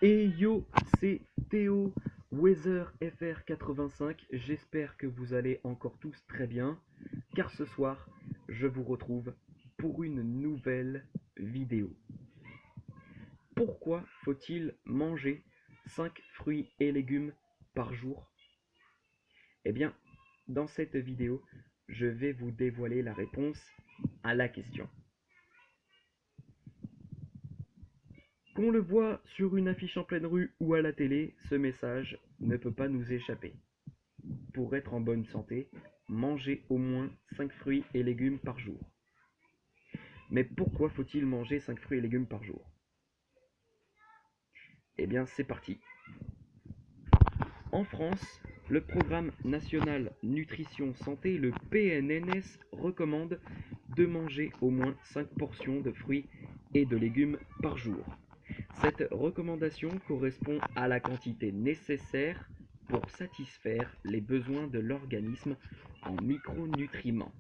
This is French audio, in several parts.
Et yo, c'est Théo, Weather FR85, j'espère que vous allez encore tous très bien, car ce soir, je vous retrouve pour une nouvelle vidéo. Pourquoi faut-il manger 5 fruits et légumes par jour? Eh bien, dans cette vidéo, je vais vous dévoiler la réponse à la question. Qu'on le voit sur une affiche en pleine rue ou à la télé, ce message ne peut pas nous échapper. Pour être en bonne santé, mangez au moins 5 fruits et légumes par jour. Mais pourquoi faut-il manger 5 fruits et légumes par jour? Eh bien, c'est parti. En France, le Programme national nutrition santé, le PNNS, recommande de manger au moins 5 portions de fruits et de légumes par jour. Cette recommandation correspond à la quantité nécessaire pour satisfaire les besoins de l'organisme en micronutriments.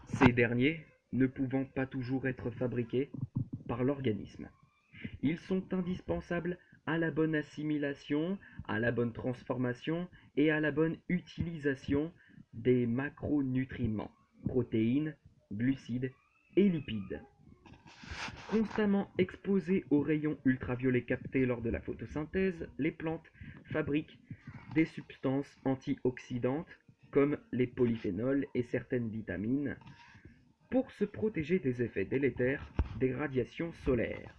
Ces derniers ne pouvant pas toujours être fabriqués par l'organisme. Ils sont indispensables à la bonne assimilation, à la bonne transformation et à la bonne utilisation des macronutriments, protéines, glucides et lipides. Constamment exposées aux rayons ultraviolets captés lors de la photosynthèse, les plantes fabriquent des substances antioxydantes comme les polyphénols et certaines vitamines pour se protéger des effets délétères des radiations solaires.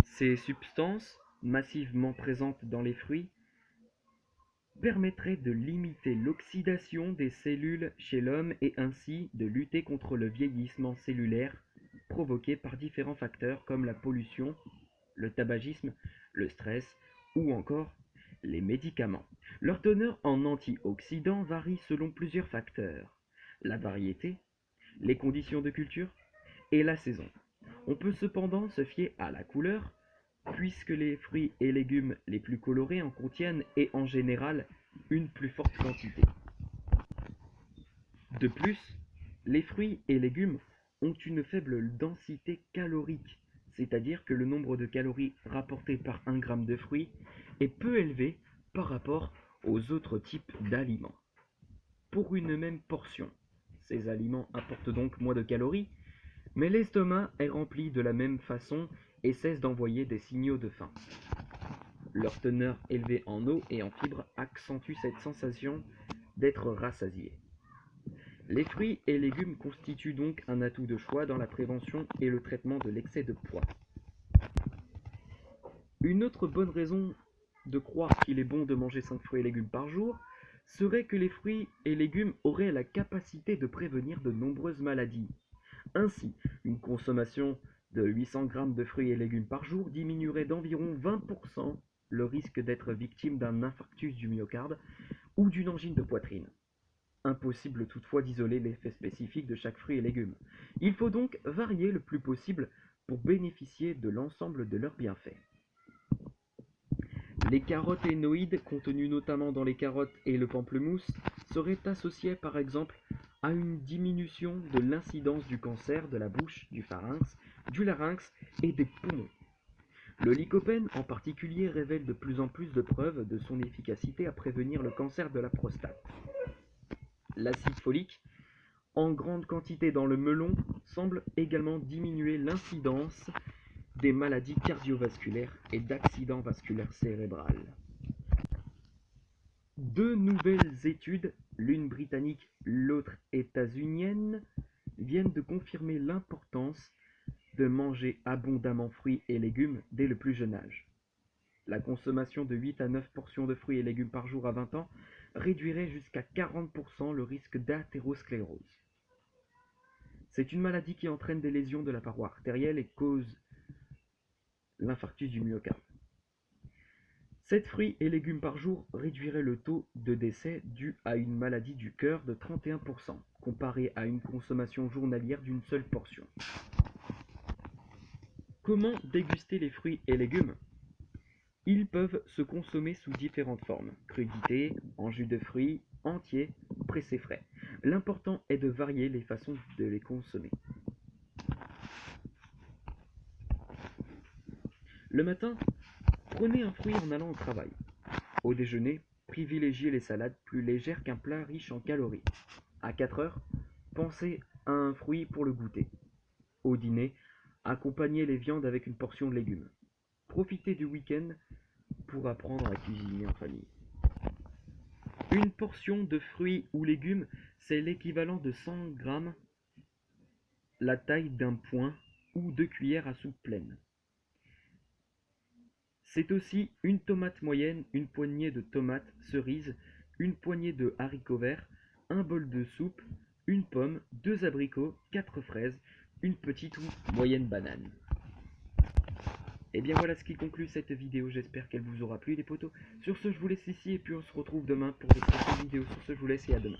Ces substances, massivement présentes dans les fruits, permettraient de limiter l'oxydation des cellules chez l'homme et ainsi de lutter contre le vieillissement cellulaire provoqué par différents facteurs comme la pollution, le tabagisme, le stress ou encore les médicaments. Leur teneur en antioxydants varie selon plusieurs facteurs: la variété, les conditions de culture et la saison. On peut cependant se fier à la couleur, puisque les fruits et légumes les plus colorés en contiennent et en général une plus forte quantité. De plus, les fruits et légumes ont une faible densité calorique, c'est-à-dire que le nombre de calories rapportées par 1 gramme de fruits est peu élevé par rapport aux autres types d'aliments. Pour une même portion, ces aliments apportent donc moins de calories, mais l'estomac est rempli de la même façon et cesse d'envoyer des signaux de faim. Leur teneur élevée en eau et en fibres accentue cette sensation d'être rassasié. Les fruits et légumes constituent donc un atout de choix dans la prévention et le traitement de l'excès de poids. Une autre bonne raison de croire qu'il est bon de manger 5 fruits et légumes par jour serait que les fruits et légumes auraient la capacité de prévenir de nombreuses maladies. Ainsi, une consommation de 800 g de fruits et légumes par jour diminuerait d'environ 20% le risque d'être victime d'un infarctus du myocarde ou d'une angine de poitrine. Impossible toutefois d'isoler l'effet spécifique de chaque fruit et légume. Il faut donc varier le plus possible pour bénéficier de l'ensemble de leurs bienfaits. Les caroténoïdes, contenus notamment dans les carottes et le pamplemousse, seraient associés par exemple à une diminution de l'incidence du cancer de la bouche, du pharynx, du larynx et des poumons. Le lycopène en particulier révèle de plus en plus de preuves de son efficacité à prévenir le cancer de la prostate. L'acide folique, en grande quantité dans le melon, semble également diminuer l'incidence des maladies cardiovasculaires et d'accidents vasculaires cérébrales. Deux nouvelles études, l'une britannique, l'autre états-unienne, viennent de confirmer l'importance de manger abondamment fruits et légumes dès le plus jeune âge. La consommation de 8 à 9 portions de fruits et légumes par jour à 20 ans réduirait jusqu'à 40% le risque d'athérosclérose. C'est une maladie qui entraîne des lésions de la paroi artérielle et cause l'infarctus du myocarde. 7 fruits et légumes par jour réduirait le taux de décès dû à une maladie du cœur de 31%, comparé à une consommation journalière d'une seule portion. Comment déguster les fruits et légumes? Ils peuvent se consommer sous différentes formes: crudités, en jus de fruits, entiers, pressés frais. L'important est de varier les façons de les consommer. Le matin, prenez un fruit en allant au travail. Au déjeuner, privilégiez les salades plus légères qu'un plat riche en calories. À 4 heures, pensez à un fruit pour le goûter. Au dîner, accompagnez les viandes avec une portion de légumes. Profitez du week-end pour apprendre à cuisiner en famille. Une portion de fruits ou légumes, c'est l'équivalent de 100 grammes, la taille d'un poing ou 2 cuillères à soupe pleines. C'est aussi une tomate moyenne, une poignée de tomates cerises, une poignée de haricots verts, un bol de soupe, une pomme, 2 abricots, 4 fraises, une petite ou moyenne banane. Et bien voilà ce qui conclut cette vidéo, j'espère qu'elle vous aura plu les potos. Sur ce, je vous laisse ici et puis on se retrouve demain pour de prochaines vidéos. Sur ce, je vous laisse et à demain.